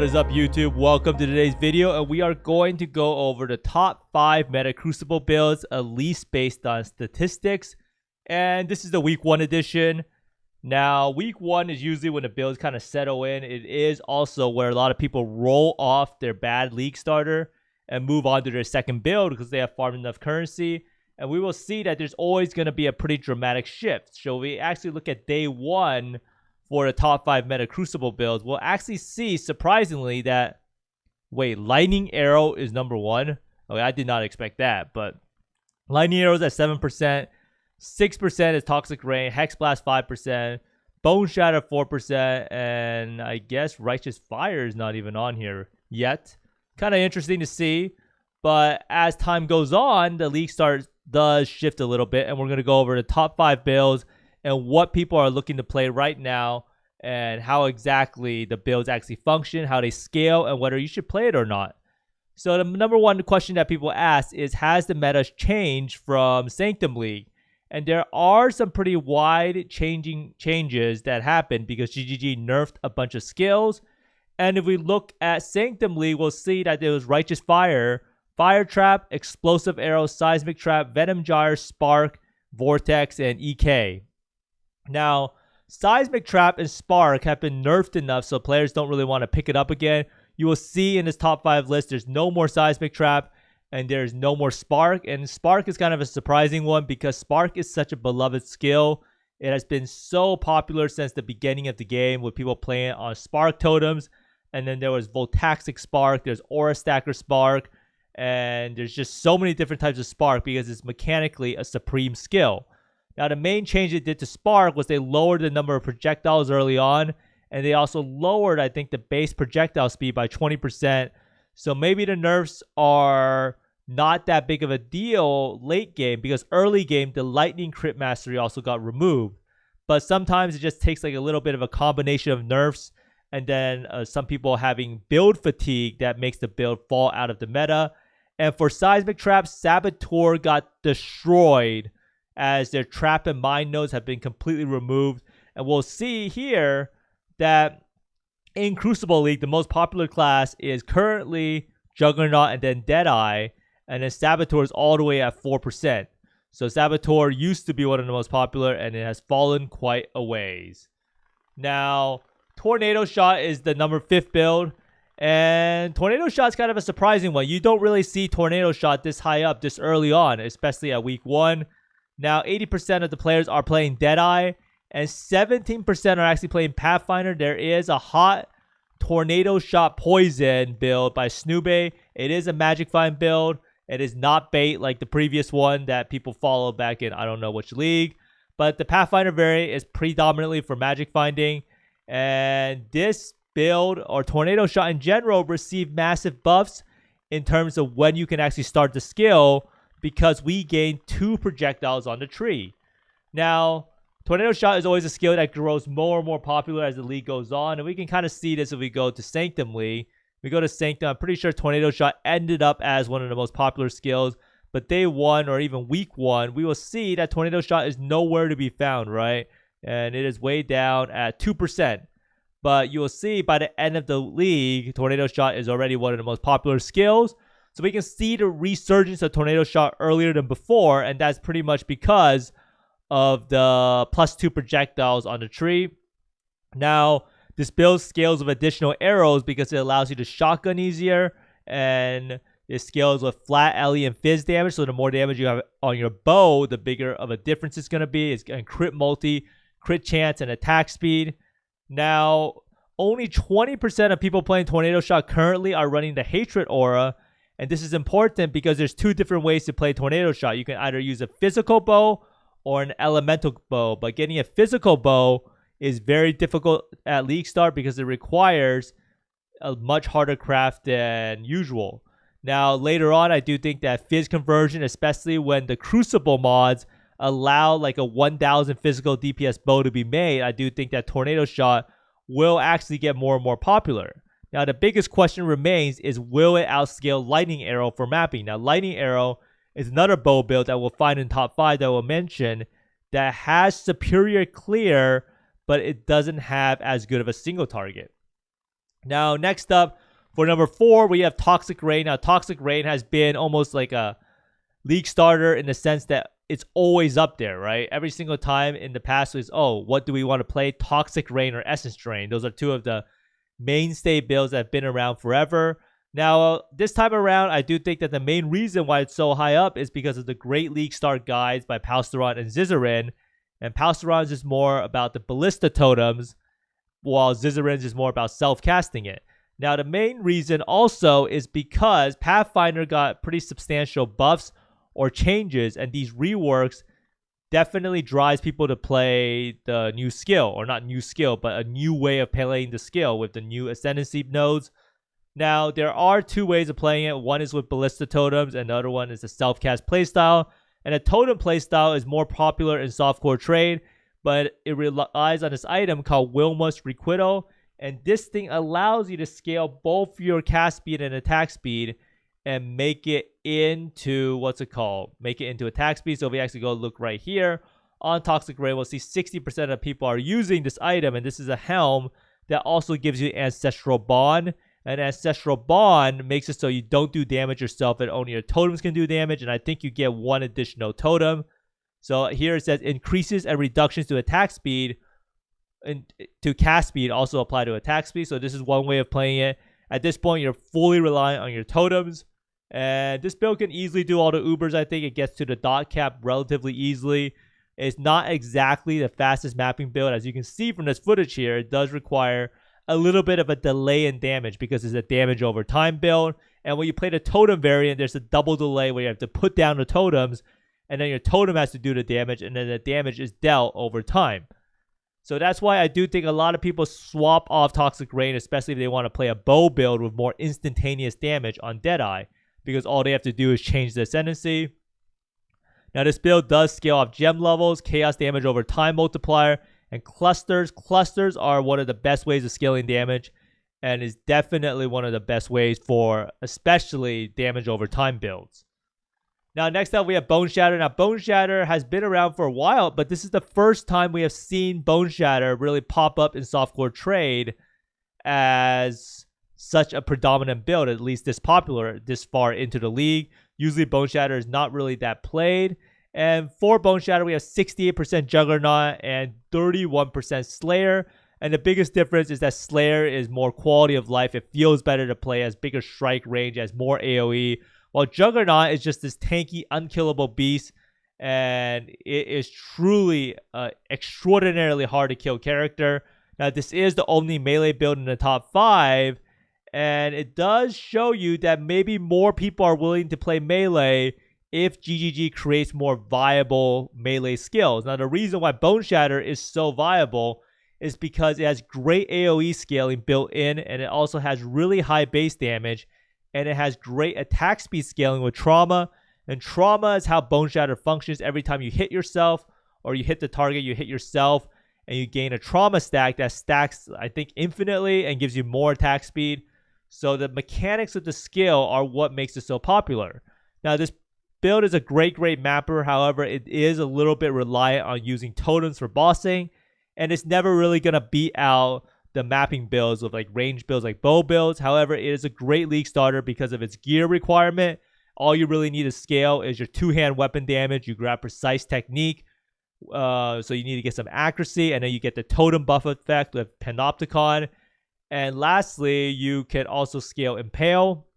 What is up, YouTube? Welcome to today's video, and we are going to go over the top 5 Meta Crucible builds, at least based on statistics. And this is the week 1 edition. Now, week 1 is usually when the builds kind of settle in. It is also where a lot of people roll off their bad league starter and move on to their second build because they have farmed enough currency. And we will see that there's always going to be a pretty dramatic shift. So we actually look at day 1 for the top 5 Meta Crucible builds, we'll actually see, surprisingly, that, Lightning Arrow is number 1. Okay, I did not expect that, but Lightning Arrow is at 7%, 6% is Toxic Rain, Hex Blast 5%, Bone Shatter 4%, and I guess Righteous Fire is not even on here yet. Kind of interesting to see, but as time goes on, the league start does shift a little bit, and we're going to go over the top 5 builds and what people are looking to play right now and how exactly the builds actually function, how they scale, and whether you should play it or not. So the number one question that people ask is, has the meta changed from Sanctum League? And there are some pretty wide changes that happened because GGG nerfed a bunch of skills. And if we look at Sanctum League, we'll see that there was Righteous Fire, Fire Trap, Explosive Arrow, Seismic Trap, Venom Gyre, Spark, Vortex, and EK. Now, Seismic Trap and Spark have been nerfed enough so players don't really want to pick it up again. You will see in this top 5 list, there's no more Seismic Trap and there's no more Spark. And Spark is kind of a surprising one because Spark is such a beloved skill. It has been so popular since the beginning of the game with people playing on Spark totems. And then there was Voltaxic Spark, there's Aura Stacker Spark, and there's just so many different types of Spark because it's mechanically a supreme skill. Now, the main change they did to Spark was they lowered the number of projectiles early on, and they also lowered, I think, the base projectile speed by 20%. So maybe the nerfs are not that big of a deal late game because early game, the Lightning Crit Mastery also got removed. But sometimes it just takes like a little bit of a combination of nerfs and then some people having build fatigue that makes the build fall out of the meta. And for Seismic Trap, Saboteur got destroyed as their trap and mine nodes have been completely removed. And we'll see here that in Crucible League, the most popular class is currently Juggernaut and then Deadeye, and then Saboteur is all the way at 4%. So Saboteur used to be one of the most popular, and it has fallen quite a ways. Now, Tornado Shot is the number 5th build, and Tornado Shot is kind of a surprising one. You don't really see Tornado Shot this high up this early on, especially at week 1. Now, 80% of the players are playing Deadeye, and 17% are actually playing Pathfinder. There is a hot Tornado Shot Poison build by Snoobe. It is a Magic Find build. It is not bait like the previous one that people follow back in I don't know which league. But the Pathfinder variant is predominantly for Magic Finding. And this build, or Tornado Shot in general, received massive buffs in terms of when you can actually start the skill, because we gain 2 projectiles on the tree. Now, Tornado Shot is always a skill that grows more and more popular as the league goes on, and we can kind of see this if we go to Sanctum League. We go to Sanctum, I'm pretty sure Tornado Shot ended up as one of the most popular skills, but day 1 or even week 1, we will see that Tornado Shot is nowhere to be found, right? And it is way down at 2%. But you will see by the end of the league, Tornado Shot is already one of the most popular skills. So we can see the resurgence of Tornado Shot earlier than before, and that's pretty much because of the +2 projectiles on the tree. Now, this build scales with additional arrows because it allows you to shotgun easier, and it scales with flat, LE, and fizz damage. So the more damage you have on your bow, the bigger of a difference it's going to be. It's going to crit multi, crit chance, and attack speed. Now, only 20% of people playing Tornado Shot currently are running the Hatred Aura. And this is important because there's 2 different ways to play Tornado Shot. You can either use a physical bow or an elemental bow. But getting a physical bow is very difficult at League Start because it requires a much harder craft than usual. Now, later on, I do think that Fizz conversion, especially when the Crucible mods allow like a 1000 physical DPS bow to be made, I do think that Tornado Shot will actually get more and more popular. Now, the biggest question remains is, will it outscale Lightning Arrow for mapping? Now, Lightning Arrow is another bow build that we'll find in top 5 that we'll mention that has superior clear, but it doesn't have as good of a single target. Now, next up, for number 4, we have Toxic Rain. Now, Toxic Rain has been almost like a league starter in the sense that it's always up there, right? Every single time in the past is, oh, what do we want to play? Toxic Rain or Essence Drain. Those are two of the mainstay builds that have been around forever. Now, this time around, I do think that the main reason why it's so high up is because of the Great League Start guides by Palsteron and Zizarin. And Palsteron's is more about the Ballista totems, while Zizarin's is more about self-casting it. Now, the main reason also is because Pathfinder got pretty substantial buffs or changes, and these reworks definitely drives people to play the new skill, or not new skill, but a new way of playing the skill with the new Ascendancy nodes. Now, there are two ways of playing it. One is with Ballista totems, and the other one is the self-cast playstyle. And a totem playstyle is more popular in softcore trade, but it relies on this item called Wilma's Requital, and this thing allows you to scale both your cast speed and attack speed and make it into, make it into attack speed. So if we actually go look right here on Toxic Rain, we'll see 60% of people are using this item, and this is a helm that also gives you Ancestral Bond. And Ancestral Bond makes it so you don't do damage yourself, and only your totems can do damage, and I think you get one additional totem. So here it says increases and reductions to attack speed and to cast speed also apply to attack speed. So this is one way of playing it. At this point, you're fully reliant on your totems. And this build can easily do all the Ubers. I think it gets to the dot cap relatively easily. It's not exactly the fastest mapping build. As you can see from this footage here, it does require a little bit of a delay in damage because it's a damage over time build. And when you play the totem variant, there's a double delay where you have to put down the totems, and then your totem has to do the damage, and then the damage is dealt over time. So that's why I do think a lot of people swap off Toxic Rain, especially if they want to play a bow build with more instantaneous damage on Deadeye, because all they have to do is change the Ascendancy. Now, this build does scale off gem levels, chaos damage over time multiplier, and clusters. Clusters are one of the best ways of scaling damage, and is definitely one of the best ways for especially damage over time builds. Now, next up, we have Bone Shatter. Now, Bone Shatter has been around for a while, but this is the first time we have seen Bone Shatter really pop up in softcore trade as such a predominant build, at least this popular this far into the league. Usually, Bone Shatter is not really that played. And for Bone Shatter, we have 68% Juggernaut and 31% Slayer. And the biggest difference is that Slayer is more quality of life. It feels better to play, has bigger strike range, has more AoE. While Juggernaut is just this tanky, unkillable beast. And it is truly extraordinarily hard to kill character. Now, this is the only melee build in the top 5. And it does show you that maybe more people are willing to play melee if GGG creates more viable melee skills. Now, the reason why Bone Shatter is so viable is because it has great AoE scaling built in, and it also has really high base damage, and it has great attack speed scaling with Trauma. And Trauma is how Bone Shatter functions. Every time you hit yourself or you hit the target, you hit yourself, and you gain a Trauma stack that stacks, I think, infinitely and gives you more attack speed. So the mechanics of the skill are what makes it so popular. Now, this build is a great mapper. However, it is a little bit reliant on using totems for bossing, and it's never really going to beat out the mapping builds with like range builds like bow builds. However, it is a great league starter because of its gear requirement. All you really need to scale is your two-hand weapon damage. You grab precise technique, so you need to get some accuracy, and then you get the totem buff effect with Panopticon. And lastly, you can also scale Impale.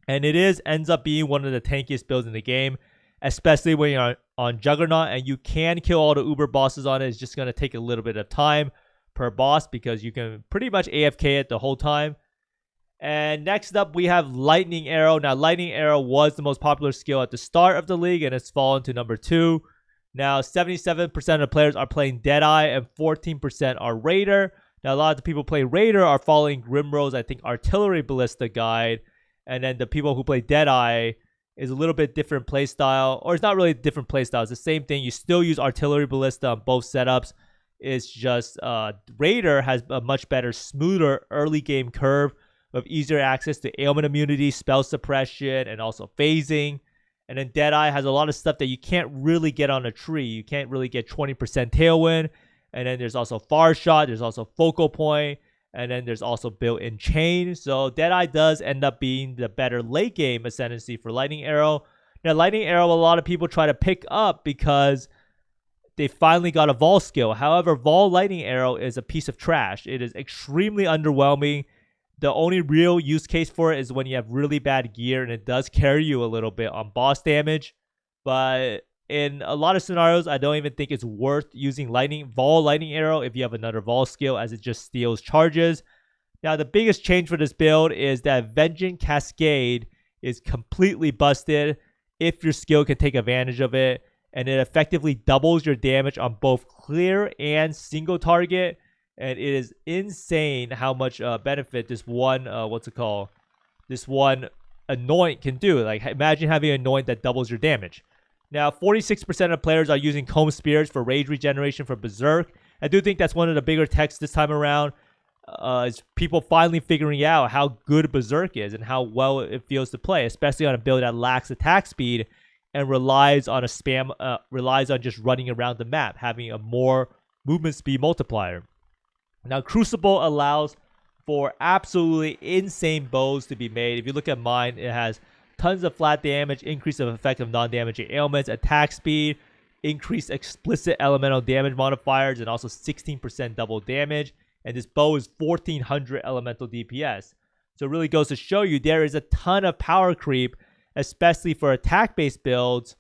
And it ends up being one of the tankiest builds in the game, especially when you're on Juggernaut, and you can kill all the Uber bosses on it. It's just going to take a little bit of time per boss because you can pretty much AFK it the whole time. And next up, we have Lightning Arrow. Now, Lightning Arrow was the most popular skill at the start of the league, and it's fallen to number 2. Now, 77% of players are playing Deadeye, and 14% are Raider. Now, a lot of the people play Raider are following Grimrow's, I think, Artillery Ballista guide. And then the people who play Deadeye is a little bit different playstyle. Or it's not really different playstyle. It's the same thing. You still use Artillery Ballista on both setups. It's just Raider has a much better, smoother early game curve with easier access to ailment immunity, spell suppression, and also phasing. And then Deadeye has a lot of stuff that you can't really get on a tree. You can't really get 20% Tailwind. And then there's also Far Shot. There's also Focal Point. And then there's also built-in chain. So Deadeye does end up being the better late game ascendancy for Lightning Arrow. Now, Lightning Arrow, a lot of people try to pick up because they finally got a Vol skill. However, Vol Lightning Arrow is a piece of trash. It is extremely underwhelming. The only real use case for it is when you have really bad gear, and it does carry you a little bit on boss damage. But in a lot of scenarios, I don't even think it's worth using Vol Lightning Arrow if you have another Vol skill, as it just steals charges. Now, the biggest change for this build is that Vengeance Cascade is completely busted if your skill can take advantage of it, and it effectively doubles your damage on both clear and single target. And it is insane how much benefit this one, this one Anoint can do. Like, imagine having an Anoint that doubles your damage. Now, 46% of players are using Comb Spears for rage regeneration for Berserk. I do think that's one of the bigger techs this time around. Is people finally figuring out how good Berserk is and how well it feels to play, especially on a build that lacks attack speed and relies on just running around the map, having a more movement speed multiplier. Now, Crucible allows for absolutely insane bows to be made. If you look at mine, it has tons of flat damage, increase of effect of non-damaging ailments, attack speed, increased explicit elemental damage modifiers, and also 16% double damage. And this bow is 1400 elemental DPS. So it really goes to show you there is a ton of power creep, especially for attack-based builds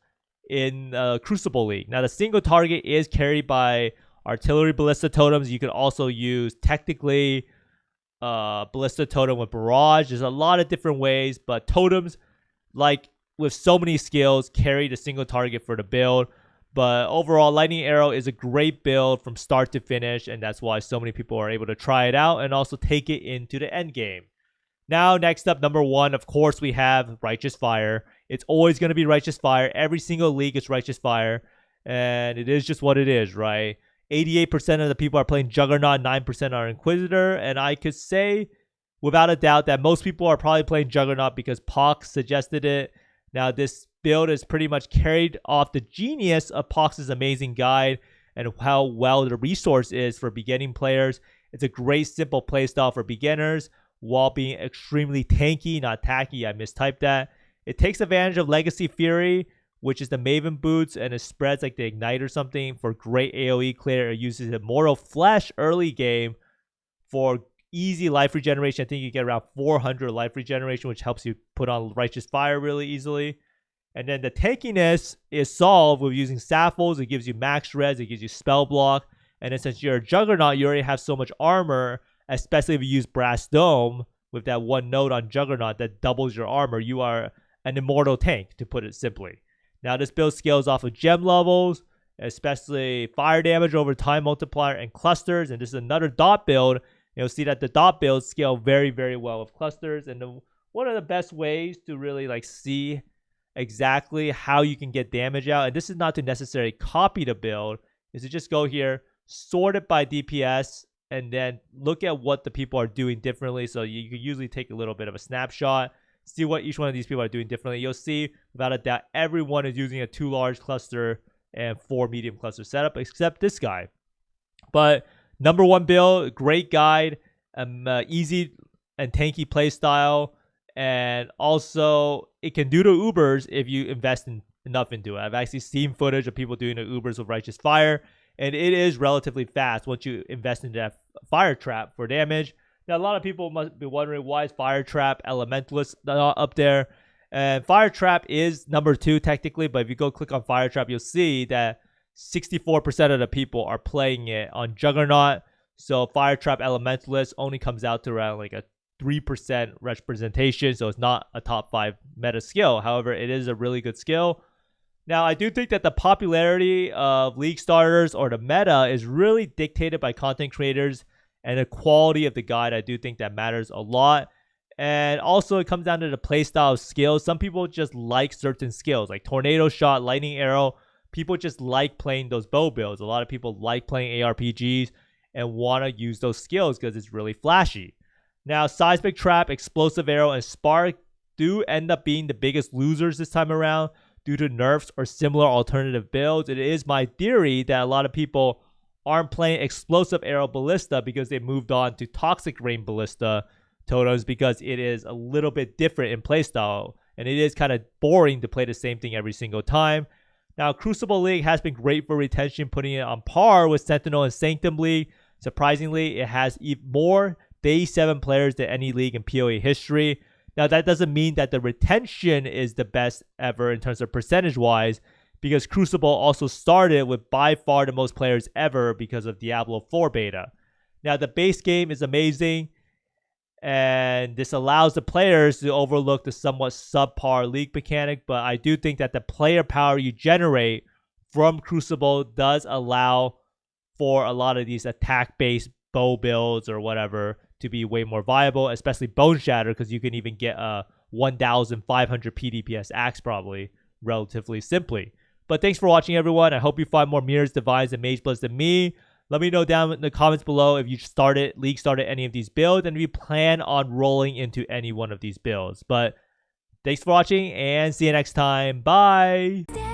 in Crucible League. Now, the single target is carried by Artillery Ballista Totems. You can also use, technically, Ballista Totem with Barrage. There's a lot of different ways, but Totems, like with so many skills, carry the single target for the build. But overall, Lightning Arrow is a great build from start to finish, and that's why so many people are able to try it out and also take it into the end game. Now, next up, number one, of course, we have Righteous Fire. It's always going to be Righteous Fire. Every single league is Righteous Fire, and it is just what it is, right? 88% of the people are playing Juggernaut, 9% are Inquisitor, and I could say without a doubt that most people are probably playing Juggernaut because Pox suggested it. Now, this build is pretty much carried off the genius of Pox's amazing guide and how well the resource is for beginning players. It's a great, simple playstyle for beginners while being extremely tanky, not tacky. I mistyped that. It takes advantage of Legacy Fury, which is the Maven boots, and it spreads like the Ignite or something for great AoE clear. It uses Immortal Flesh early game for easy life regeneration. I think you get around 400 life regeneration, which helps you put on Righteous Fire really easily. And then the tankiness is solved with using Sapphiles. It gives you max res, it gives you spell block. And then since you're a Juggernaut, you already have so much armor, especially if you use Brass Dome with that one node on Juggernaut that doubles your armor. You are an immortal tank, to put it simply. Now, this build scales off of gem levels, especially fire damage over time multiplier and clusters. And this is another dot build. You'll see that the dot builds scale very, very well with clusters. And one of the best ways to really see exactly how you can get damage out, and this is not to necessarily copy the build, is to just go here, sort it by DPS, and then look at what the people are doing differently. So you can usually take a little bit of a snapshot, see what each one of these people are doing differently. You'll see, without a doubt, everyone is using a 2 large cluster and 4 medium cluster setup, except this guy. But number one build, great guide, easy and tanky playstyle, and also it can do the Ubers if you invest enough into it. I've actually seen footage of people doing the Ubers with Righteous Fire, and it is relatively fast once you invest into that Fire Trap for damage. Now, a lot of people must be wondering, why is Fire Trap Elementalist not up there? And Fire Trap is number 2 technically, but if you go click on Fire Trap, you'll see that 64% of the people are playing it on Juggernaut. So Fire Trap Elementalist only comes out to around like a 3% representation, so it's not a top 5 meta skill. However, it is a really good skill. Now, I do think that the popularity of League starters or the meta is really dictated by content creators and the quality of the guide. I do think that matters a lot. And also, it comes down to the playstyle of skills. Some people just like certain skills, like Tornado Shot, Lightning Arrow. People just like playing those bow builds. A lot of people like playing ARPGs and want to use those skills because it's really flashy. Now, Seismic Trap, Explosive Arrow, and Spark do end up being the biggest losers this time around due to nerfs or similar alternative builds. It is my theory that a lot of people aren't playing Explosive Arrow Ballista because they moved on to Toxic Rain Ballista totems because it is a little bit different in playstyle. And it is kind of boring to play the same thing every single time. Now, Crucible League has been great for retention, putting it on par with Sentinel and Sanctum League. Surprisingly, it has more Day 7 players than any league in PoE history. Now, that doesn't mean that the retention is the best ever in terms of percentage-wise, because Crucible also started with by far the most players ever because of Diablo 4 beta. Now, the base game is amazing, and this allows the players to overlook the somewhat subpar league mechanic, but I do think that the player power you generate from Crucible does allow for a lot of these attack-based bow builds or whatever to be way more viable, especially Bone Shatter, because you can even get a 1,500 PDPS axe probably relatively simply. But thanks for watching, everyone. I hope you find more Mirrors, Divines, and Mage Bloods than me. Let me know down in the comments below if you league started any of these builds and if you plan on rolling into any one of these builds. But thanks for watching and see you next time. Bye!